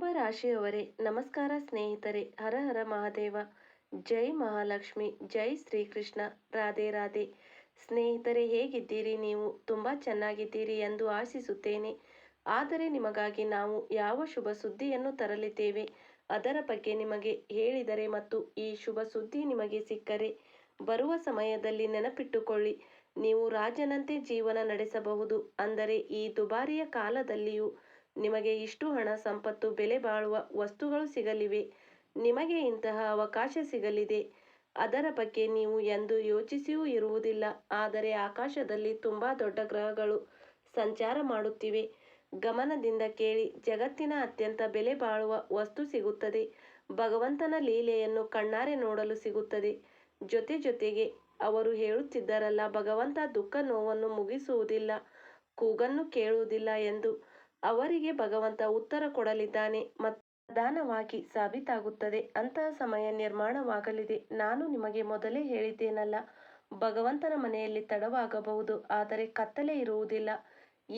ಕುಂಭರಾಶಿಯವರೇ ನಮಸ್ಕಾರ ಸ್ನೇಹಿತರೆ. ಹರ ಹರ ಮಹಾದೇವ. ಜೈ ಮಹಾಲಕ್ಷ್ಮಿ. ಜೈ ಶ್ರೀಕೃಷ್ಣ. ರಾಧೆ ರಾಧೆ. ಸ್ನೇಹಿತರೆ, ಹೇಗಿದ್ದೀರಿ? ನೀವು ತುಂಬ ಚೆನ್ನಾಗಿದ್ದೀರಿ ಎಂದು ಆಶಿಸುತ್ತೇನೆ. ಆದರೆ ನಿಮಗಾಗಿ ನಾವು ಯಾವ ಶುಭ ಸುದ್ದಿಯನ್ನು ತರಲಿದ್ದೇವೆ ಅದರ ಬಗ್ಗೆ ನಿಮಗೆ ಹೇಳಿದರೆ ಮತ್ತು ಈ ಶುಭ ಸುದ್ದಿ ನಿಮಗೆ ಸಿಕ್ಕರೆ ಬರುವ ಸಮಯದಲ್ಲಿ ನೆನಪಿಟ್ಟುಕೊಳ್ಳಿ, ನೀವು ರಾಜನಂತೆ ಜೀವನ ನಡೆಸಬಹುದು. ಅಂದರೆ ಈ ದುಬಾರಿಯ ಕಾಲದಲ್ಲಿಯೂ ನಿಮಗೆ ಇಷ್ಟು ಹಣ, ಸಂಪತ್ತು, ಬೆಲೆ ಬಾಳುವ ವಸ್ತುಗಳು ಸಿಗಲಿವೆ. ನಿಮಗೆ ಇಂತಹ ಅವಕಾಶ ಸಿಗಲಿದೆ. ಅದರ ಬಗ್ಗೆ ನೀವು ಎಂದೂ ಯೋಚಿಸಿಯೂ ಇರುವುದಿಲ್ಲ. ಆದರೆ ಆಕಾಶದಲ್ಲಿ ತುಂಬ ದೊಡ್ಡ ಗ್ರಹಗಳು ಸಂಚಾರ ಮಾಡುತ್ತಿವೆ. ಗಮನದಿಂದ ಕೇಳಿ. ಜಗತ್ತಿನ ಅತ್ಯಂತ ಬೆಲೆ ಬಾಳುವ ವಸ್ತು ಸಿಗುತ್ತದೆ. ಭಗವಂತನ ಲೀಲೆಯನ್ನು ಕಣ್ಣಾರೆ ನೋಡಲು ಸಿಗುತ್ತದೆ. ಜೊತೆಗೆ ಅವರು ಹೇಳುತ್ತಿದ್ದರಲ್ಲ, ಭಗವಂತ ದುಃಖ ನೋವನ್ನು ಮುಗಿಸುವುದಿಲ್ಲ, ಕೂಗನ್ನು ಕೇಳುವುದಿಲ್ಲ ಎಂದು. ಅವರಿಗೆ ಭಗವಂತ ಉತ್ತರ ಕೊಡಲಿದ್ದಾನೆ ಮತ್ತು ಪ್ರಧಾನವಾಗಿ ಸಾಬೀತಾಗುತ್ತದೆ. ಅಂತಹ ಸಮಯ ನಿರ್ಮಾಣವಾಗಲಿದೆ. ನಾನು ನಿಮಗೆ ಮೊದಲೇ ಹೇಳಿದ್ದೇನಲ್ಲ, ಭಗವಂತನ ಮನೆಯಲ್ಲಿ ತಡವಾಗಬಹುದು, ಆದರೆ ಕತ್ತಲೆ ಇರುವುದಿಲ್ಲ.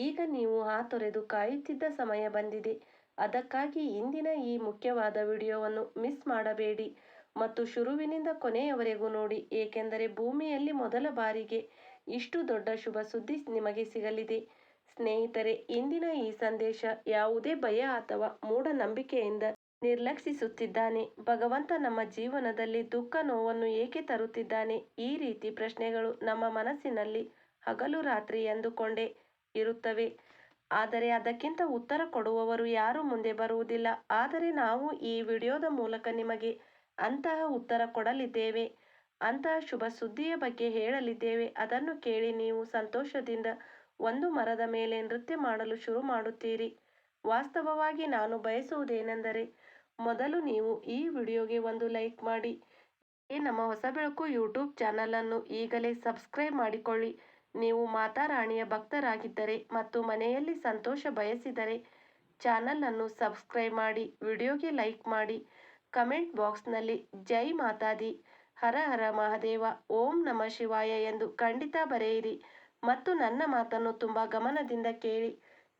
ಈಗ ನೀವು ಹಾತೊರೆದು ಕಾಯುತ್ತಿದ್ದ ಸಮಯ ಬಂದಿದೆ. ಅದಕ್ಕಾಗಿ ಇಂದಿನ ಈ ಮುಖ್ಯವಾದ ವಿಡಿಯೋವನ್ನು ಮಿಸ್ ಮಾಡಬೇಡಿ ಮತ್ತು ಶುರುವಿನಿಂದ ಕೊನೆಯವರೆಗೂ ನೋಡಿ, ಏಕೆಂದರೆ ಭೂಮಿಯಲ್ಲಿ ಮೊದಲ ಬಾರಿಗೆ ಇಷ್ಟು ದೊಡ್ಡ ಶುಭ ಸುದ್ದಿ ನಿಮಗೆ ಸಿಗಲಿದೆ. ಸ್ನೇಹಿತರೆ, ಇಂದಿನ ಈ ಸಂದೇಶ ಯಾವುದೇ ಭಯ ಅಥವಾ ಮೂಢನಂಬಿಕೆಯಿಂದ ನಿರ್ಲಕ್ಷಿಸುತ್ತಿದ್ದಾನೆ. ಭಗವಂತ ನಮ್ಮ ಜೀವನದಲ್ಲಿ ದುಃಖ ನೋವನ್ನು ಏಕೆ ತರುತ್ತಿದ್ದಾನೆ? ಈ ರೀತಿ ಪ್ರಶ್ನೆಗಳು ನಮ್ಮ ಮನಸ್ಸಿನಲ್ಲಿ ಹಗಲು ರಾತ್ರಿ ಎಂದುಕೊಂಡೇ ಇರುತ್ತವೆ. ಆದರೆ ಅದಕ್ಕಿಂತ ಉತ್ತರ ಕೊಡುವವರು ಯಾರೂ ಮುಂದೆ ಬರುವುದಿಲ್ಲ. ಆದರೆ ನಾವು ಈ ವಿಡಿಯೋದ ಮೂಲಕ ನಿಮಗೆ ಅಂತಹ ಉತ್ತರ ಕೊಡಲಿದ್ದೇವೆ. ಅಂತಹ ಶುಭ ಸುದ್ದಿಯ ಬಗ್ಗೆ ಹೇಳಲಿದ್ದೇವೆ. ಅದನ್ನು ಕೇಳಿ ನೀವು ಸಂತೋಷದಿಂದ ಒಂದು ಮರದ ಮೇಲೆ ನೃತ್ಯ ಮಾಡಲು ಶುರು ಮಾಡುತ್ತೀರಿ. ವಾಸ್ತವವಾಗಿ ನಾನು ಬಯಸುವುದೇನೆಂದರೆ, ಮೊದಲು ನೀವು ಈ ವಿಡಿಯೋಗೆ ಒಂದು ಲೈಕ್ ಮಾಡಿ. ನಮ್ಮ ಹೊಸ ಬೆಳಕು ಯೂಟ್ಯೂಬ್ ಚಾನಲನ್ನು ಈಗಲೇ ಸಬ್ಸ್ಕ್ರೈಬ್ ಮಾಡಿಕೊಳ್ಳಿ. ನೀವು ಮಾತಾರಾಣಿಯ ಭಕ್ತರಾಗಿದ್ದರೆ ಮತ್ತು ಮನೆಯಲ್ಲಿ ಸಂತೋಷ ಬಯಸಿದರೆ ಚಾನಲನ್ನು ಸಬ್ಸ್ಕ್ರೈಬ್ ಮಾಡಿ, ವಿಡಿಯೋಗೆ ಲೈಕ್ ಮಾಡಿ, ಕಮೆಂಟ್ ಬಾಕ್ಸ್ನಲ್ಲಿ ಜೈ ಮಾತಾದಿ, ಹರ ಹರ ಮಹಾದೇವ, ಓಂ ನಮಃ ಶಿವಾಯ ಎಂದು ಖಂಡಿತ ಬರೆಯಿರಿ ಮತ್ತು ನನ್ನ ಮಾತನ್ನು ತುಂಬ ಗಮನದಿಂದ ಕೇಳಿ.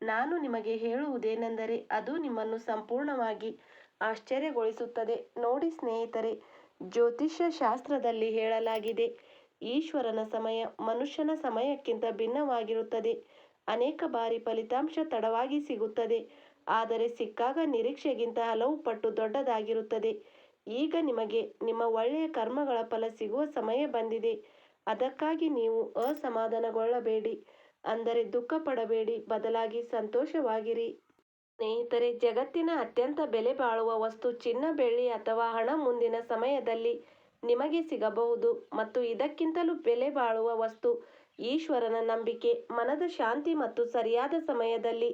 ನಾನು ನಿಮಗೆ ಹೇಳುವುದೇನೆಂದರೆ ಅದು ನಿಮ್ಮನ್ನು ಸಂಪೂರ್ಣವಾಗಿ ಆಶ್ಚರ್ಯಗೊಳಿಸುತ್ತದೆ. ನೋಡಿ ಸ್ನೇಹಿತರೆ, ಜ್ಯೋತಿಷ್ಯ ಶಾಸ್ತ್ರದಲ್ಲಿ ಹೇಳಲಾಗಿದೆ, ಈಶ್ವರನ ಸಮಯ ಮನುಷ್ಯನ ಸಮಯಕ್ಕಿಂತ ಭಿನ್ನವಾಗಿರುತ್ತದೆ. ಅನೇಕ ಬಾರಿ ಫಲಿತಾಂಶ ತಡವಾಗಿ ಸಿಗುತ್ತದೆ, ಆದರೆ ಸಿಕ್ಕಾಗ ನಿರೀಕ್ಷೆಗಿಂತ ಹಲವು ಪಟ್ಟು ದೊಡ್ಡದಾಗಿರುತ್ತದೆ. ಈಗ ನಿಮಗೆ ನಿಮ್ಮ ಒಳ್ಳೆಯ ಕರ್ಮಗಳ ಫಲ ಸಿಗುವ ಸಮಯ ಬಂದಿದೆ. ಅದಕ್ಕಾಗಿ ನೀವು ಅಸಮಾಧಾನಗೊಳ್ಳಬೇಡಿ, ಅಂದರೆ ದುಃಖ ಪಡಬೇಡಿ, ಬದಲಾಗಿ ಸಂತೋಷವಾಗಿರಿ. ಸ್ನೇಹಿತರೆ, ಜಗತ್ತಿನ ಅತ್ಯಂತ ಬೆಲೆ ಬಾಳುವ ವಸ್ತು ಚಿನ್ನ, ಬೆಳ್ಳಿ ಅಥವಾ ಹಣ ಮುಂದಿನ ಸಮಯದಲ್ಲಿ ನಿಮಗೆ ಸಿಗಬಹುದು. ಮತ್ತು ಇದಕ್ಕಿಂತಲೂ ಬೆಲೆ ಬಾಳುವ ವಸ್ತು ಈಶ್ವರನ ನಂಬಿಕೆ, ಮನದ ಶಾಂತಿ ಮತ್ತು ಸರಿಯಾದ ಸಮಯದಲ್ಲಿ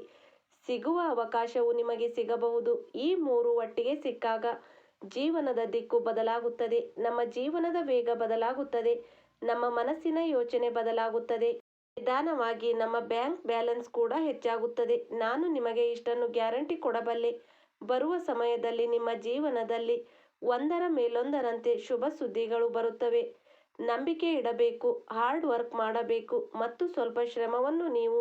ಸಿಗುವ ಅವಕಾಶವು ನಿಮಗೆ ಸಿಗಬಹುದು. ಈ ಮೂರು ಒಟ್ಟಿಗೆ ಸಿಕ್ಕಾಗ ಜೀವನದ ದಿಕ್ಕು ಬದಲಾಗುತ್ತದೆ. ನಮ್ಮ ಜೀವನದ ವೇಗ ಬದಲಾಗುತ್ತದೆ. ನಮ್ಮ ಮನಸ್ಸಿನ ಯೋಚನೆ ಬದಲಾಗುತ್ತದೆ. ನಿಧಾನವಾಗಿ ನಮ್ಮ ಬ್ಯಾಂಕ್ ಬ್ಯಾಲೆನ್ಸ್ ಕೂಡ ಹೆಚ್ಚಾಗುತ್ತದೆ. ನಾನು ನಿಮಗೆ ಇಷ್ಟನ್ನು ಗ್ಯಾರಂಟಿ ಕೊಡಬಲ್ಲೆ, ಬರುವ ಸಮಯದಲ್ಲಿ ನಿಮ್ಮ ಜೀವನದಲ್ಲಿ ಒಂದರ ಮೇಲೊಂದರಂತೆ ಶುಭ ಸುದ್ದಿಗಳು ಬರುತ್ತವೆ. ನಂಬಿಕೆ ಇಡಬೇಕು, ಹಾರ್ಡ್ ವರ್ಕ್ ಮಾಡಬೇಕು ಮತ್ತು ಸ್ವಲ್ಪ ಶ್ರಮವನ್ನು ನೀವು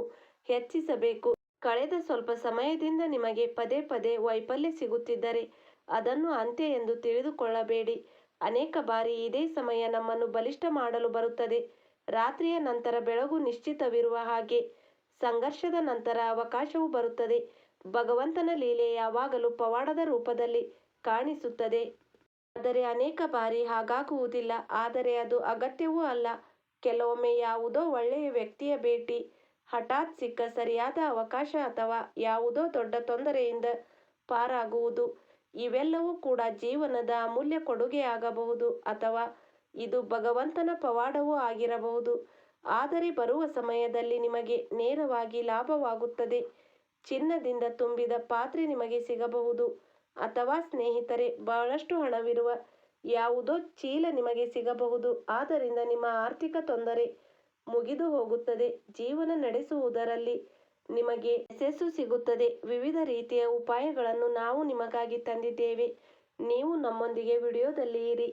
ಹೆಚ್ಚಿಸಬೇಕು. ಕಳೆದ ಸ್ವಲ್ಪ ಸಮಯದಿಂದ ನಿಮಗೆ ಪದೇ ಪದೇ ವೈಫಲ್ಯ ಸಿಗುತ್ತಿದ್ದರೆ ಅದನ್ನು ಅಂತ್ಯ ಎಂದು ತಿಳಿದುಕೊಳ್ಳಬೇಡಿ. ಅನೇಕ ಬಾರಿ ಇದೇ ಸಮಯ ನಮ್ಮನ್ನು ಬಲಿಷ್ಠ ಮಾಡಲು ಬರುತ್ತದೆ. ರಾತ್ರಿಯ ನಂತರ ಬೆಳಗು ನಿಶ್ಚಿತವಿರುವ ಹಾಗೆ ಸಂಘರ್ಷದ ನಂತರ ಅವಕಾಶವು ಬರುತ್ತದೆ. ಭಗವಂತನ ಲೀಲೆ ಯಾವಾಗಲೂ ಪವಾಡದ ರೂಪದಲ್ಲಿ ಕಾಣಿಸುತ್ತದೆ. ಆದರೆ ಅನೇಕ ಬಾರಿ ಹಾಗಾಗುವುದಿಲ್ಲ. ಆದರೆ ಅದು ಅಗತ್ಯವೂ ಅಲ್ಲ. ಕೆಲವೊಮ್ಮೆ ಯಾವುದೋ ಒಳ್ಳೆಯ ವ್ಯಕ್ತಿಯ ಭೇಟಿ, ಹಠಾತ್ ಸಿಕ್ಕ ಸರಿಯಾದ ಅವಕಾಶ ಅಥವಾ ಯಾವುದೋ ದೊಡ್ಡ ತೊಂದರೆಯಿಂದ ಪಾರಾಗುವುದು, ಇವೆಲ್ಲವೂ ಕೂಡ ಜೀವನದ ಅಮೂಲ್ಯ ಕೊಡುಗೆಯಾಗಬಹುದು. ಅಥವಾ ಇದು ಭಗವಂತನ ಪವಾಡವೂ ಆಗಿರಬಹುದು. ಆದರೆ ಬರುವ ಸಮಯದಲ್ಲಿ ನಿಮಗೆ ನೇರವಾಗಿ ಲಾಭವಾಗುತ್ತದೆ. ಚಿನ್ನದಿಂದ ತುಂಬಿದ ಪಾತ್ರೆ ನಿಮಗೆ ಸಿಗಬಹುದು. ಅಥವಾ ಸ್ನೇಹಿತರೆ, ಬಹಳಷ್ಟು ಹಣವಿರುವ ಯಾವುದೋ ಚೀಲ ನಿಮಗೆ ಸಿಗಬಹುದು. ಆದ್ದರಿಂದ ನಿಮ್ಮ ಆರ್ಥಿಕ ತೊಂದರೆ ಮುಗಿದು ಹೋಗುತ್ತದೆ. ಜೀವನ ನಡೆಸುವುದರಲ್ಲಿ ನಿಮಗೆ ಯಶಸ್ಸು ಸಿಗುತ್ತದೆ. ವಿವಿಧ ರೀತಿಯ ಉಪಾಯಗಳನ್ನು ನಾವು ನಿಮಗಾಗಿ ತಂದಿದ್ದೇವೆ. ನೀವು ನಮ್ಮೊಂದಿಗೆ ವಿಡಿಯೋದಲ್ಲಿ ಇರಿ.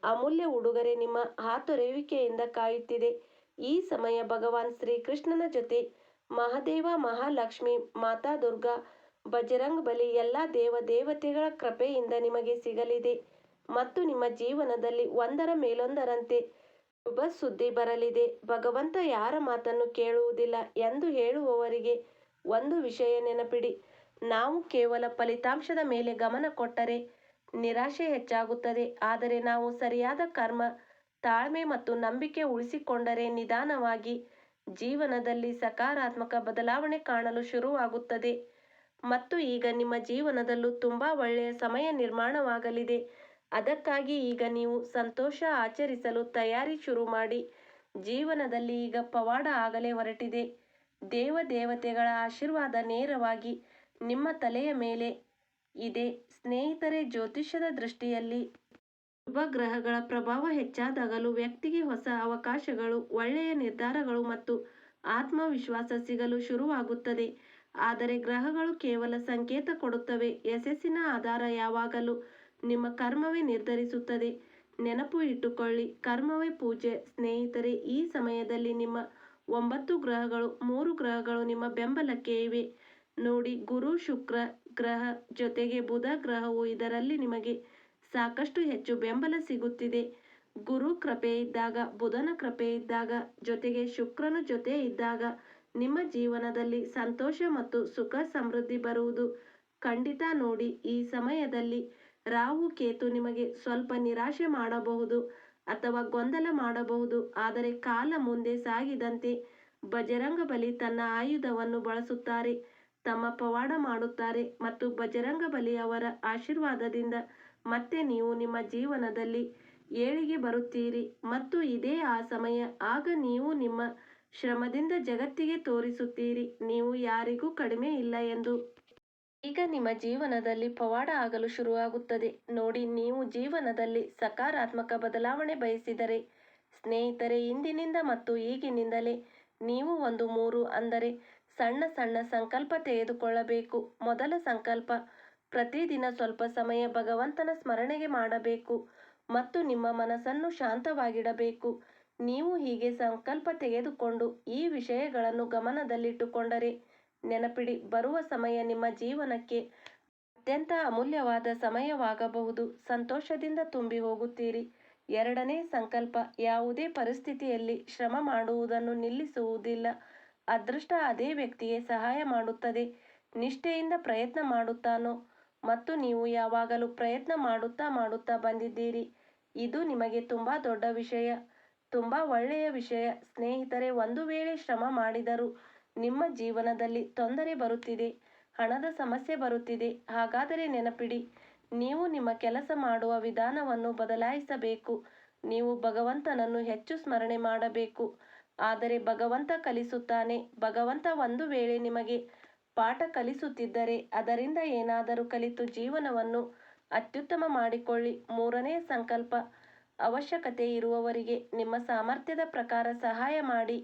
ಅಮೂಲ್ಯ ಉಡುಗೊರೆ ನಿಮ್ಮ ಹಾತೊರೆಯುವಿಕೆಯಿಂದ ಕಾಯುತ್ತಿದೆ. ಈ ಸಮಯ ಭಗವಾನ್ ಶ್ರೀಕೃಷ್ಣನ ಜೊತೆ ಮಹಾದೇವ, ಮಹಾಲಕ್ಷ್ಮಿ, ಮಾತಾ ದುರ್ಗಾ ಬಜರಂಗ್ ಬಲಿ ಎಲ್ಲ ದೇವತೆಗಳ ಕೃಪೆಯಿಂದ ನಿಮಗೆ ಸಿಗಲಿದೆ ಮತ್ತು ನಿಮ್ಮ ಜೀವನದಲ್ಲಿ ಒಂದರ ಮೇಲೊಂದರಂತೆ ಶುಭ ಸುದ್ದಿ ಬರಲಿದೆ. ಭಗವಂತ ಯಾರ ಮಾತನ್ನು ಕೇಳುವುದಿಲ್ಲ ಎಂದು ಹೇಳುವವರಿಗೆ ಒಂದು ವಿಷಯ ನೆನಪಿಡಿ, ನಾವು ಕೇವಲ ಫಲಿತಾಂಶದ ಮೇಲೆ ಗಮನ ಕೊಟ್ಟರೆ ನಿರಾಶೆ ಹೆಚ್ಚಾಗುತ್ತದೆ. ಆದರೆ ನಾವು ಸರಿಯಾದ ಕರ್ಮ, ತಾಳ್ಮೆ ಮತ್ತು ನಂಬಿಕೆ ಉಳಿಸಿಕೊಂಡರೆ ನಿಧಾನವಾಗಿ ಜೀವನದಲ್ಲಿ ಸಕಾರಾತ್ಮಕ ಬದಲಾವಣೆ ಕಾಣಲು ಶುರುವಾಗುತ್ತದೆ. ಮತ್ತು ಈಗ ನಿಮ್ಮ ಜೀವನದಲ್ಲೂ ತುಂಬಾ ಒಳ್ಳೆಯ ಸಮಯ ನಿರ್ಮಾಣವಾಗಲಿದೆ. ಅದಕ್ಕಾಗಿ ಈಗ ನೀವು ಸಂತೋಷ ಆಚರಿಸಲು ತಯಾರಿ ಶುರು ಮಾಡಿ. ಜೀವನದಲ್ಲಿ ಈಗ ಪವಾಡ ಆಗಲೇ ಹೊರಟಿದೆ. ದೇವತೆಗಳ ಆಶೀರ್ವಾದ ನೇರವಾಗಿ ನಿಮ್ಮ ತಲೆಯ ಮೇಲೆ ಇದೆ. ಸ್ನೇಹಿತರೆ, ಜ್ಯೋತಿಷ್ಯದ ದೃಷ್ಟಿಯಲ್ಲಿ ಶುಭ ಗ್ರಹಗಳ ಪ್ರಭಾವ ಹೆಚ್ಚಾದಾಗಲೂ ವ್ಯಕ್ತಿಗೆ ಹೊಸ ಅವಕಾಶಗಳು, ಒಳ್ಳೆಯ ನಿರ್ಧಾರಗಳು ಮತ್ತು ಆತ್ಮವಿಶ್ವಾಸ ಸಿಗಲು ಶುರುವಾಗುತ್ತದೆ. ಆದರೆ ಗ್ರಹಗಳು ಕೇವಲ ಸಂಕೇತ ಕೊಡುತ್ತವೆ. ಯಶಸ್ಸಿನ ಆಧಾರ ಯಾವಾಗಲೂ ನಿಮ್ಮ ಕರ್ಮವೇ ನಿರ್ಧರಿಸುತ್ತದೆ. ನೆನಪು ಇಟ್ಟುಕೊಳ್ಳಿ, ಕರ್ಮವೇ ಪೂಜೆ. ಸ್ನೇಹಿತರೆ, ಈ ಸಮಯದಲ್ಲಿ ನಿಮ್ಮ 9 ಗ್ರಹಗಳು 3 ಗ್ರಹಗಳು ನಿಮ್ಮ ಬೆಂಬಲಕ್ಕೆ ಇವೆ ನೋಡಿ. ಗುರು, ಶುಕ್ರ ಗ್ರಹ ಜೊತೆಗೆ ಬುಧ ಗ್ರಹವು ಇದರಲ್ಲಿ ನಿಮಗೆ ಸಾಕಷ್ಟು ಹೆಚ್ಚು ಬೆಂಬಲ ಸಿಗುತ್ತಿದೆ. ಗುರು ಕೃಪೆ ಇದ್ದಾಗ, ಬುಧನ ಕೃಪೆ ಇದ್ದಾಗ, ಜೊತೆಗೆ ಶುಕ್ರನ ಜೊತೆ ಇದ್ದಾಗ ನಿಮ್ಮ ಜೀವನದಲ್ಲಿ ಸಂತೋಷ ಮತ್ತು ಸುಖ ಸಮೃದ್ಧಿ ಬರುವುದು ಖಂಡಿತ ನೋಡಿ. ಈ ಸಮಯದಲ್ಲಿ ರಾಹು ಕೇತು ನಿಮಗೆ ಸ್ವಲ್ಪ ನಿರಾಶೆ ಮಾಡಬಹುದು ಅಥವಾ ಗೊಂದಲ ಮಾಡಬಹುದು. ಆದರೆ ಕಾಲ ಮುಂದೆ ಸಾಗಿದಂತೆ ಬಜರಂಗ ಬಲಿ ತನ್ನ ಆಯುಧವನ್ನು ಬಳಸುತ್ತಾರೆ, ತಮ್ಮ ಪವಾಡ ಮಾಡುತ್ತಾರೆ ಮತ್ತು ಬಜರಂಗ ಬಲಿ ಅವರ ಆಶೀರ್ವಾದದಿಂದ ಮತ್ತೆ ನೀವು ನಿಮ್ಮ ಜೀವನದಲ್ಲಿ ಏಳಿಗೆ ಬರುತ್ತೀರಿ. ಮತ್ತು ಇದೇ ಆ ಸಮಯ, ಆಗ ನೀವು ನಿಮ್ಮ ಶ್ರಮದಿಂದ ಜಗತ್ತಿಗೆ ತೋರಿಸುತ್ತೀರಿ ನೀವು ಯಾರಿಗೂ ಕಡಿಮೆ ಇಲ್ಲ ಎಂದು. ಈಗ ನಿಮ್ಮ ಜೀವನದಲ್ಲಿ ಪವಾಡ ಆಗಲು ಶುರುವಾಗುತ್ತದೆ ನೋಡಿ. ನೀವು ಜೀವನದಲ್ಲಿ ಸಕಾರಾತ್ಮಕ ಬದಲಾವಣೆ ಬಯಸಿದರೆ ಸ್ನೇಹಿತರೆ, ಇಂದಿನಿಂದ ಮತ್ತು ಈಗಿನಿಂದಲೇ ನೀವು 3 ಅಂದರೆ ಸಣ್ಣ ಸಣ್ಣ ಸಂಕಲ್ಪ ತೆಗೆದುಕೊಳ್ಳಬೇಕು. ಮೊದಲ ಸಂಕಲ್ಪ, ಪ್ರತಿದಿನ ಸ್ವಲ್ಪ ಸಮಯ ಭಗವಂತನ ಸ್ಮರಣೆಗೆ ಮಾಡಬೇಕು ಮತ್ತು ನಿಮ್ಮ ಮನಸ್ಸನ್ನು ಶಾಂತವಾಗಿಡಬೇಕು. ನೀವು ಹೀಗೆ ಸಂಕಲ್ಪ ತೆಗೆದುಕೊಂಡು ಈ ವಿಷಯಗಳನ್ನು ಗಮನದಲ್ಲಿಟ್ಟುಕೊಂಡರೆ ನೆನಪಿಡಿ, ಬರುವ ಸಮಯ ನಿಮ್ಮ ಜೀವನಕ್ಕೆ ಅತ್ಯಂತ ಅಮೂಲ್ಯವಾದ ಸಮಯವಾಗಬಹುದು. ಸಂತೋಷದಿಂದ ತುಂಬಿ ಹೋಗುತ್ತೀರಿ. ಎರಡನೇ ಸಂಕಲ್ಪ, ಯಾವುದೇ ಪರಿಸ್ಥಿತಿಯಲ್ಲಿ ಶ್ರಮ ಮಾಡುವುದನ್ನು ನಿಲ್ಲಿಸುವುದಿಲ್ಲ. ಅದೃಷ್ಟ ಅದೇ ವ್ಯಕ್ತಿಗೆ ಸಹಾಯ ಮಾಡುತ್ತದೆ ನಿಷ್ಠೆಯಿಂದ ಪ್ರಯತ್ನ ಮಾಡುತ್ತಾನೋ. ಮತ್ತು ನೀವು ಯಾವಾಗಲೂ ಪ್ರಯತ್ನ ಮಾಡುತ್ತಾ ಬಂದಿದ್ದೀರಿ. ಇದು ನಿಮಗೆ ತುಂಬಾ ದೊಡ್ಡ ವಿಷಯ, ತುಂಬಾ ಒಳ್ಳೆಯ ವಿಷಯ. ಸ್ನೇಹಿತರೆ, ಒಂದು ವೇಳೆ ಶ್ರಮ ಮಾಡಿದರೂ ನಿಮ್ಮ ಜೀವನದಲ್ಲಿ ತೊಂದರೆ ಬರುತ್ತಿದೆ, ಹಣದ ಸಮಸ್ಯೆ ಬರುತ್ತಿದೆ, ಹಾಗಾದರೆ ನೆನಪಿಡಿ, ನೀವು ನಿಮ್ಮ ಕೆಲಸ ಮಾಡುವ ವಿಧಾನವನ್ನು ಬದಲಾಯಿಸಬೇಕು. ನೀವು ಭಗವಂತನನ್ನು ಹೆಚ್ಚು ಸ್ಮರಣೆ ಮಾಡಬೇಕು. ಆದರೆ ಭಗವಂತ ಕಲಿಸುತ್ತಾನೆ. ಭಗವಂತ ಒಂದು ವೇಳೆ ನಿಮಗೆ ಪಾಠ ಕಲಿಸುತ್ತಿದ್ದರೆ ಅದರಿಂದ ಏನಾದರೂ ಕಲಿತು ಜೀವನವನ್ನು ಅತ್ಯುತ್ತಮ ಮಾಡಿಕೊಳ್ಳಿ. ಮೂರನೇ ಸಂಕಲ್ಪ, ಅವಶ್ಯಕತೆ ಇರುವವರಿಗೆ ನಿಮ್ಮ ಸಾಮರ್ಥ್ಯದ ಪ್ರಕಾರ ಸಹಾಯ ಮಾಡಿ.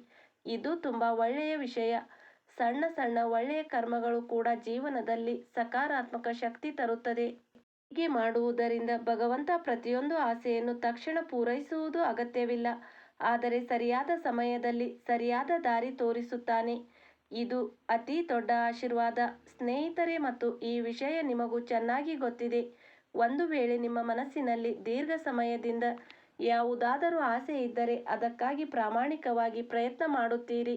ಇದು ತುಂಬಾ ಒಳ್ಳೆಯ ವಿಷಯ. ಸಣ್ಣ ಸಣ್ಣ ಒಳ್ಳೆಯ ಕರ್ಮಗಳು ಕೂಡ ಜೀವನದಲ್ಲಿ ಸಕಾರಾತ್ಮಕ ಶಕ್ತಿ ತರುತ್ತದೆ. ಹೀಗೆ ಮಾಡುವುದರಿಂದ ಭಗವಂತ ಪ್ರತಿಯೊಂದು ಆಸೆಯನ್ನು ತಕ್ಷಣ ಪೂರೈಸುವುದು ಅಗತ್ಯವಿಲ್ಲ, ಆದರೆ ಸರಿಯಾದ ಸಮಯದಲ್ಲಿ ಸರಿಯಾದ ದಾರಿ ತೋರಿಸುತ್ತಾನೆ. ಇದು ಅತಿ ದೊಡ್ಡ ಆಶೀರ್ವಾದ ಸ್ನೇಹಿತರೆ, ಮತ್ತು ಈ ವಿಷಯ ನಿಮಗೂ ಚೆನ್ನಾಗಿ ಗೊತ್ತಿದೆ. ಒಂದು ವೇಳೆ ನಿಮ್ಮ ಮನಸ್ಸಿನಲ್ಲಿ ದೀರ್ಘ ಸಮಯದಿಂದ ಯಾವುದಾದರೂ ಆಸೆ ಇದ್ದರೆ ಅದಕ್ಕಾಗಿ ಪ್ರಾಮಾಣಿಕವಾಗಿ ಪ್ರಯತ್ನ ಮಾಡುತ್ತೀರಿ,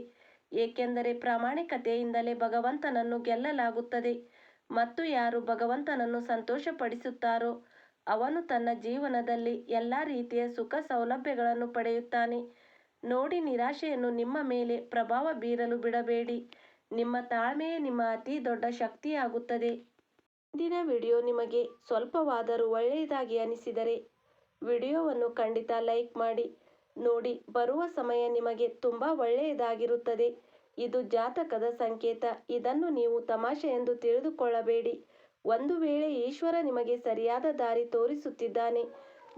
ಏಕೆಂದರೆ ಪ್ರಾಮಾಣಿಕತೆಯಿಂದಲೇ ಭಗವಂತನನ್ನು ಗೆಲ್ಲಲಾಗುತ್ತದೆ. ಮತ್ತು ಯಾರು ಭಗವಂತನನ್ನು ಸಂತೋಷಪಡಿಸುತ್ತಾರೋ ಅವನು ತನ್ನ ಜೀವನದಲ್ಲಿ ಎಲ್ಲ ರೀತಿಯ ಸುಖ ಸೌಲಭ್ಯಗಳನ್ನು ಪಡೆಯುತ್ತಾನೆ ನೋಡಿ. ನಿರಾಶೆಯನ್ನು ನಿಮ್ಮ ಮೇಲೆ ಪ್ರಭಾವ ಬೀರಲು ಬಿಡಬೇಡಿ. ನಿಮ್ಮ ತಾಳ್ಮೆಯೇ ನಿಮ್ಮ ಅತಿ ದೊಡ್ಡ ಶಕ್ತಿಯಾಗುತ್ತದೆ. ಇಂದಿನ ವಿಡಿಯೋ ನಿಮಗೆ ಸ್ವಲ್ಪವಾದರೂ ಒಳ್ಳೆಯದಾಗಿ ಅನಿಸಿದರೆ ವಿಡಿಯೋವನ್ನು ಖಂಡಿತ ಲೈಕ್ ಮಾಡಿ ನೋಡಿ. ಬರುವ ಸಮಯ ನಿಮಗೆ ತುಂಬಾ ಒಳ್ಳೆಯದಾಗಿರುತ್ತದೆ. ಇದು ಜಾತಕದ ಸಂಕೇತ, ಇದನ್ನು ನೀವು ತಮಾಷೆ ಎಂದು ತಿಳಿದುಕೊಳ್ಳಬೇಡಿ. ಒಂದು ವೇಳೆ ಈಶ್ವರ ನಿಮಗೆ ಸರಿಯಾದ ದಾರಿ ತೋರಿಸುತ್ತಿದ್ದಾನೆ,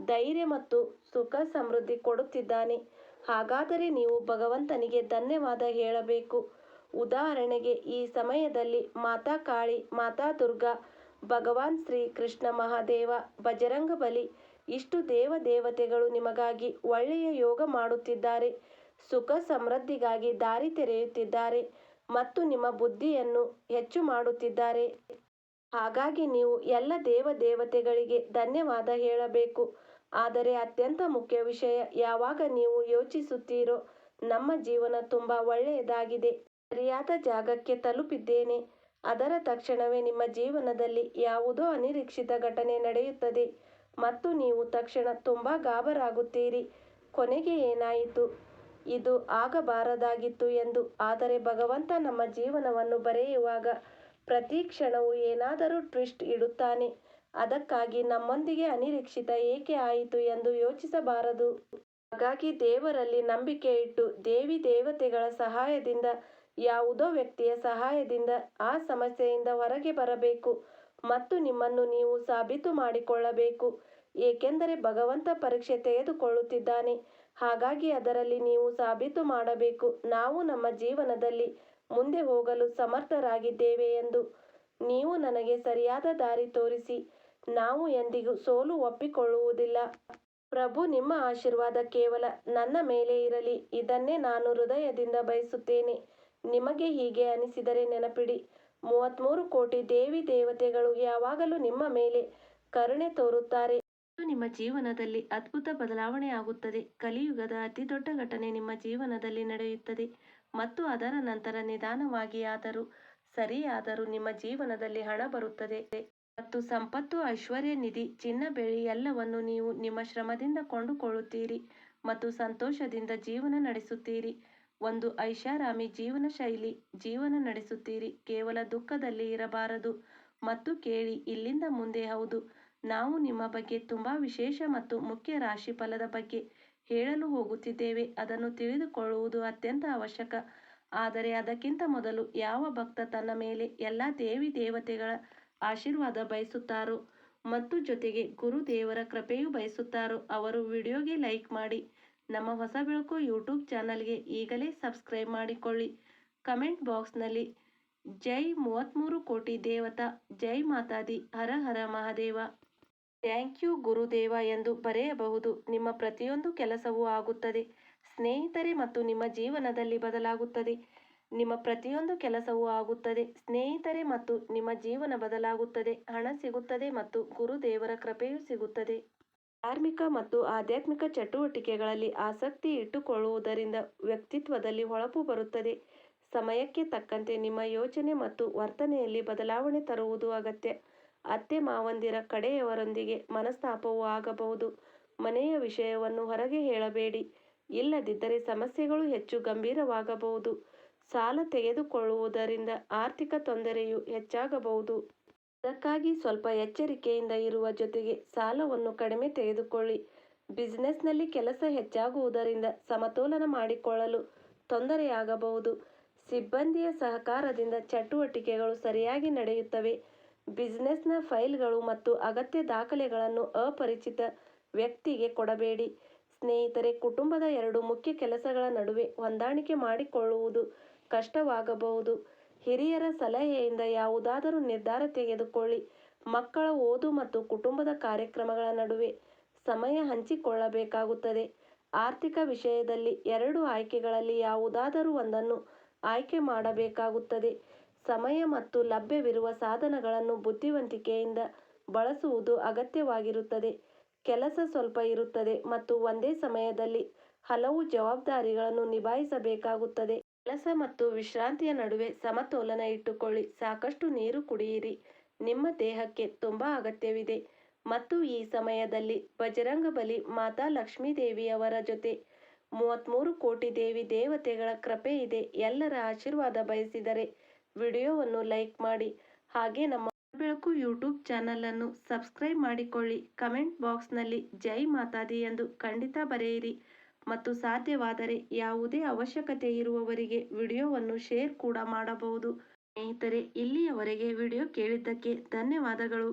ಧೈರ್ಯ ಮತ್ತು ಸುಖ ಸಮೃದ್ಧಿ ಕೊಡುತ್ತಿದ್ದಾನೆ, ಹಾಗಾದರೆ ನೀವು ಭಗವಂತನಿಗೆ ಧನ್ಯವಾದ ಹೇಳಬೇಕು. ಉದಾಹರಣೆಗೆ, ಈ ಸಮಯದಲ್ಲಿ ಮಾತಾ ಕಾಳಿ, ಮಾತಾ ದುರ್ಗಾ, ಭಗವಾನ್ ಶ್ರೀ ಕೃಷ್ಣ, ಮಹಾದೇವ, ಬಜರಂಗ ಬಲಿ ಇಷ್ಟು ದೇವತೆಗಳು ನಿಮಗಾಗಿ ಒಳ್ಳೆಯ ಯೋಗ ಮಾಡುತ್ತಿದ್ದಾರೆ, ಸುಖ ಸಮೃದ್ಧಿಗಾಗಿ ದಾರಿ ತೆರೆಯುತ್ತಿದ್ದಾರೆ ಮತ್ತು ನಿಮ್ಮ ಬುದ್ಧಿಯನ್ನು ಹೆಚ್ಚು ಮಾಡುತ್ತಿದ್ದಾರೆ. ಹಾಗಾಗಿ ನೀವು ಎಲ್ಲ ದೇವತೆಗಳಿಗೆ ಧನ್ಯವಾದ ಹೇಳಬೇಕು. ಆದರೆ ಅತ್ಯಂತ ಮುಖ್ಯ ವಿಷಯ, ಯಾವಾಗ ನೀವು ಯೋಚಿಸುತ್ತೀರೋ ನಮ್ಮ ಜೀವನ ತುಂಬ ಒಳ್ಳೆಯದಾಗಿದೆ, ಸರಿಯಾದ ಜಾಗಕ್ಕೆ ತಲುಪಿದ್ದೇನೆ, ಅದರ ತಕ್ಷಣವೇ ನಿಮ್ಮ ಜೀವನದಲ್ಲಿ ಯಾವುದೋ ಅನಿರೀಕ್ಷಿತ ಘಟನೆ ನಡೆಯುತ್ತದೆ ಮತ್ತು ನೀವು ತಕ್ಷಣ ತುಂಬ ಗಾಬರಾಗುತ್ತೀರಿ. ಕೊನೆಗೆ ಏನಾಯಿತು, ಇದು ಆಗಬಾರದಾಗಿತ್ತು ಎಂದು. ಆದರೆ ಭಗವಂತ ನಮ್ಮ ಜೀವನವನ್ನು ಬರೆಯುವಾಗ ಪ್ರತಿ ಕ್ಷಣವೂ ಏನಾದರೂ ಟ್ವಿಸ್ಟ್ ಇಡುತ್ತಾನೆ. ಅದಕ್ಕಾಗಿ ನಮ್ಮೊಂದಿಗೆ ಅನಿರೀಕ್ಷಿತ ಏಕೆ ಆಯಿತು ಎಂದು ಯೋಚಿಸಬಾರದು. ಹಾಗಾಗಿ ದೇವರಲ್ಲಿ ನಂಬಿಕೆ ಇಟ್ಟು ದೇವತೆಗಳ ಸಹಾಯದಿಂದ, ಯಾವುದೋ ವ್ಯಕ್ತಿಯ ಸಹಾಯದಿಂದ ಆ ಸಮಸ್ಯೆಯಿಂದ ಹೊರಗೆ ಬರಬೇಕು ಮತ್ತು ನಿಮ್ಮನ್ನು ನೀವು ಸಾಬೀತು ಮಾಡಿಕೊಳ್ಳಬೇಕು. ಏಕೆಂದರೆ ಭಗವಂತ ಪರೀಕ್ಷೆ ತೆಗೆದುಕೊಳ್ಳುತ್ತಿದ್ದಾನೆ. ಹಾಗಾಗಿ ಅದರಲ್ಲಿ ನೀವು ಸಾಬೀತು ಮಾಡಬೇಕು, ನಾವು ನಮ್ಮ ಜೀವನದಲ್ಲಿ ಮುಂದೆ ಹೋಗಲು ಸಮರ್ಥರಾಗಿದ್ದೇವೆ ಎಂದು. ನೀವು ನನಗೆ ಸರಿಯಾದ ದಾರಿ ತೋರಿಸಿ. ನಾವು ಎಂದಿಗೂ ಸೋಲು ಒಪ್ಪಿಕೊಳ್ಳುವುದಿಲ್ಲ. ಪ್ರಭು, ನಿಮ್ಮ ಆಶೀರ್ವಾದ ಕೇವಲ ನನ್ನ ಮೇಲೆ ಇರಲಿ, ಇದನ್ನೇ ನಾನು ಹೃದಯದಿಂದ ಬಯಸುತ್ತೇನೆ. ನಿಮಗೆ ಹೀಗೆ ಅನಿಸಿದರೆ ನೆನಪಿಡಿ, 33 ಕೋಟಿ ದೇವತೆಗಳು ಯಾವಾಗಲೂ ನಿಮ್ಮ ಮೇಲೆ ಕರುಣೆ ತೋರುತ್ತಾರೆ. ನಿಮ್ಮ ಜೀವನದಲ್ಲಿ ಅದ್ಭುತ ಬದಲಾವಣೆ ಆಗುತ್ತದೆ. ಕಲಿಯುಗದ ಅತಿದೊಡ್ಡ ಘಟನೆ ನಿಮ್ಮ ಜೀವನದಲ್ಲಿ ನಡೆಯುತ್ತದೆ ಮತ್ತು ಅದರ ನಂತರ ನಿಧಾನವಾಗಿ ಆದರೂ ಸರಿಯಾದರೂ ನಿಮ್ಮ ಜೀವನದಲ್ಲಿ ಹಣ ಬರುತ್ತದೆ ಮತ್ತು ಸಂಪತ್ತು, ಐಶ್ವರ್ಯ, ನಿಧಿ, ಚಿನ್ನ, ಬೆಳ್ಳಿ ಎಲ್ಲವನ್ನು ನೀವು ನಿಮ್ಮ ಶ್ರಮದಿಂದ ಕೊಂಡುಕೊಳ್ಳುತ್ತೀರಿ ಮತ್ತು ಸಂತೋಷದಿಂದ ಜೀವನ ನಡೆಸುತ್ತೀರಿ. ಒಂದು ಐಷಾರಾಮಿ ಜೀವನ ನಡೆಸುತ್ತೀರಿ. ಕೇವಲ ದುಃಖದಲ್ಲಿ ಇರಬಾರದು. ಮತ್ತು ಕೇಳಿ, ಇಲ್ಲಿಂದ ಮುಂದೆ ಹೌದು, ನಾವು ನಿಮ್ಮ ಬಗ್ಗೆ ತುಂಬಾ ವಿಶೇಷ ಮತ್ತು ಮುಖ್ಯ ರಾಶಿಫಲದ ಬಗ್ಗೆ ಹೇಳಲು ಹೋಗುತ್ತಿದ್ದೇವೆ. ಅದನ್ನು ತಿಳಿದುಕೊಳ್ಳುವುದು ಅತ್ಯಂತ ಅವಶ್ಯಕ. ಆದರೆ ಅದಕ್ಕಿಂತ ಮೊದಲು, ಯಾವ ಭಕ್ತ ತನ್ನ ಮೇಲೆ ಎಲ್ಲ ದೇವತೆಗಳ ಆಶೀರ್ವಾದ ಬಯಸುತ್ತಾರೋ ಮತ್ತು ಜೊತೆಗೆ ಗುರುದೇವರ ಕೃಪೆಯೂ ಬಯಸುತ್ತಾರೋ ಅವರು ವಿಡಿಯೋಗೆ ಲೈಕ್ ಮಾಡಿ. ನಮ್ಮ ಹೊಸ ಬೆಳಕು ಯೂಟ್ಯೂಬ್ ಚಾನಲ್ಗೆ ಈಗಲೇ ಸಬ್ಸ್ಕ್ರೈಬ್ ಮಾಡಿಕೊಳ್ಳಿ. ಕಮೆಂಟ್ ಬಾಕ್ಸ್ನಲ್ಲಿ ಜೈ 33 ಕೋಟಿ ದೇವತಾ, ಜೈ ಮಾತಾದಿ, ಹರ ಹರ ಮಹಾದೇವ, ಥ್ಯಾಂಕ್ ಯು ಗುರುದೇವ ಎಂದು ಬರೆಯಬಹುದು. ನಿಮ್ಮ ಪ್ರತಿಯೊಂದು ಕೆಲಸವೂ ಆಗುತ್ತದೆ ಸ್ನೇಹಿತರೆ ಮತ್ತು ನಿಮ್ಮ ಜೀವನದಲ್ಲಿ ಬದಲಾಗುತ್ತದೆ. ನಿಮ್ಮ ಪ್ರತಿಯೊಂದು ಕೆಲಸವೂ ಆಗುತ್ತದೆ ಸ್ನೇಹಿತರೆ ಮತ್ತು ನಿಮ್ಮ ಜೀವನ ಬದಲಾಗುತ್ತದೆ. ಹಣ ಸಿಗುತ್ತದೆ ಮತ್ತು ಗುರುದೇವರ ಕೃಪೆಯೂ ಸಿಗುತ್ತದೆ. ಧಾರ್ಮಿಕ ಮತ್ತು ಆಧ್ಯಾತ್ಮಿಕ ಚಟುವಟಿಕೆಗಳಲ್ಲಿ ಆಸಕ್ತಿ ಇಟ್ಟುಕೊಳ್ಳುವುದರಿಂದ ವ್ಯಕ್ತಿತ್ವದಲ್ಲಿ ಹೊಳಪು ಬರುತ್ತದೆ. ಸಮಯಕ್ಕೆ ತಕ್ಕಂತೆ ನಿಮ್ಮ ಯೋಚನೆ ಮತ್ತು ವರ್ತನೆಯಲ್ಲಿ ಬದಲಾವಣೆ ತರುವುದು ಅಗತ್ಯ. ಅತ್ತೆ ಮಾವಂದಿರ ಕಡೆಯವರೊಂದಿಗೆ ಮನಸ್ತಾಪವೂ ಆಗಬಹುದು. ಮನೆಯ ವಿಷಯವನ್ನು ಹೊರಗೆ ಹೇಳಬೇಡಿ, ಇಲ್ಲದಿದ್ದರೆ ಸಮಸ್ಯೆಗಳು ಹೆಚ್ಚು ಗಂಭೀರವಾಗಬಹುದು. ಸಾಲ ತೆಗೆದುಕೊಳ್ಳುವುದರಿಂದ ಆರ್ಥಿಕ ತೊಂದರೆಯೂ ಹೆಚ್ಚಾಗಬಹುದು. ಅದಕ್ಕಾಗಿ ಸ್ವಲ್ಪ ಎಚ್ಚರಿಕೆಯಿಂದ ಇರುವ ಜೊತೆಗೆ ಸಾಲವನ್ನು ಕಡಿಮೆ ತೆಗೆದುಕೊಳ್ಳಿ. ಬಿಸಿನೆಸ್ನಲ್ಲಿ ಕೆಲಸ ಹೆಚ್ಚಾಗುವುದರಿಂದ ಸಮತೋಲನ ಮಾಡಿಕೊಳ್ಳಲು ತೊಂದರೆಯಾಗಬಹುದು. ಸಿಬ್ಬಂದಿಯ ಸಹಕಾರದಿಂದ ಚಟುವಟಿಕೆಗಳು ಸರಿಯಾಗಿ ನಡೆಯುತ್ತವೆ. ಬಿಸಿನೆಸ್ನ ಫೈಲ್ಗಳು ಮತ್ತು ಅಗತ್ಯ ದಾಖಲೆಗಳನ್ನು ಅಪರಿಚಿತ ವ್ಯಕ್ತಿಗೆ ಕೊಡಬೇಡಿ. ಸ್ನೇಹಿತರೆ, ಕುಟುಂಬದ ಎರಡು ಮುಖ್ಯ ಕೆಲಸಗಳ ನಡುವೆ ಹೊಂದಾಣಿಕೆ ಮಾಡಿಕೊಳ್ಳುವುದು ಕಷ್ಟವಾಗಬಹುದು. ಹಿರಿಯರ ಸಲಹೆಯಿಂದ ಯಾವುದಾದರೂ ನಿರ್ಧಾರ ತೆಗೆದುಕೊಳ್ಳಿ. ಮಕ್ಕಳ ಓದು ಮತ್ತು ಕುಟುಂಬದ ಕಾರ್ಯಕ್ರಮಗಳ ನಡುವೆ ಸಮಯ ಹಂಚಿಕೊಳ್ಳಬೇಕಾಗುತ್ತದೆ. ಆರ್ಥಿಕ ವಿಷಯದಲ್ಲಿ ಎರಡು ಆಯ್ಕೆಗಳಲ್ಲಿ ಯಾವುದಾದರೂ ಒಂದನ್ನು ಆಯ್ಕೆ ಮಾಡಬೇಕಾಗುತ್ತದೆ. ಸಮಯ ಮತ್ತು ಲಭ್ಯವಿರುವ ಸಾಧನಗಳನ್ನು ಬುದ್ಧಿವಂತಿಕೆಯಿಂದ ಬಳಸುವುದು ಅಗತ್ಯವಾಗಿರುತ್ತದೆ. ಕೆಲಸ ಸ್ವಲ್ಪ ಇರುತ್ತದೆ ಮತ್ತು ಒಂದೇ ಸಮಯದಲ್ಲಿ ಹಲವು ಜವಾಬ್ದಾರಿಗಳನ್ನು ನಿಭಾಯಿಸಬೇಕಾಗುತ್ತದೆ. ಕೆಲಸ ಮತ್ತು ವಿಶ್ರಾಂತಿಯ ನಡುವೆ ಸಮತೋಲನ ಇಟ್ಟುಕೊಳ್ಳಿ. ಸಾಕಷ್ಟು ನೀರು ಕುಡಿಯಿರಿ, ನಿಮ್ಮ ದೇಹಕ್ಕೆ ತುಂಬಾ ಅಗತ್ಯವಿದೆ. ಮತ್ತು ಈ ಸಮಯದಲ್ಲಿ ಬಜರಂಗಬಲಿ, ಮಾತಾ ಲಕ್ಷ್ಮೀದೇವಿಯವರ ಜೊತೆ 33 ಕೋಟಿ ದೇವತೆಗಳ ಕೃಪೆ ಇದೆ. ಎಲ್ಲರ ಆಶೀರ್ವಾದ ಬಯಸಿದರೆ ವಿಡಿಯೋವನ್ನು ಲೈಕ್ ಮಾಡಿ. ಹಾಗೆ ನಮ್ಮ ಬೆಳಕು ಯೂಟ್ಯೂಬ್ ಚಾನಲನ್ನು ಸಬ್ಸ್ಕ್ರೈಬ್ ಮಾಡಿಕೊಳ್ಳಿ. ಕಮೆಂಟ್ ಬಾಕ್ಸ್ನಲ್ಲಿ ಜೈ ಮಾತಾದಿ ಎಂದು ಖಂಡಿತ ಬರೆಯಿರಿ ಮತ್ತು ಸಾಧ್ಯವಾದರೆ ಯಾವುದೇ ಅವಶ್ಯಕತೆ ಇರುವವರಿಗೆ ವಿಡಿಯೋವನ್ನು ಶೇರ್ ಕೂಡ ಮಾಡಬಹುದು. ಸ್ನೇಹಿತರೆ, ಇಲ್ಲಿಯವರೆಗೆ ವಿಡಿಯೋ ಕೇಳಿದ್ದಕ್ಕೆ ಧನ್ಯವಾದಗಳು.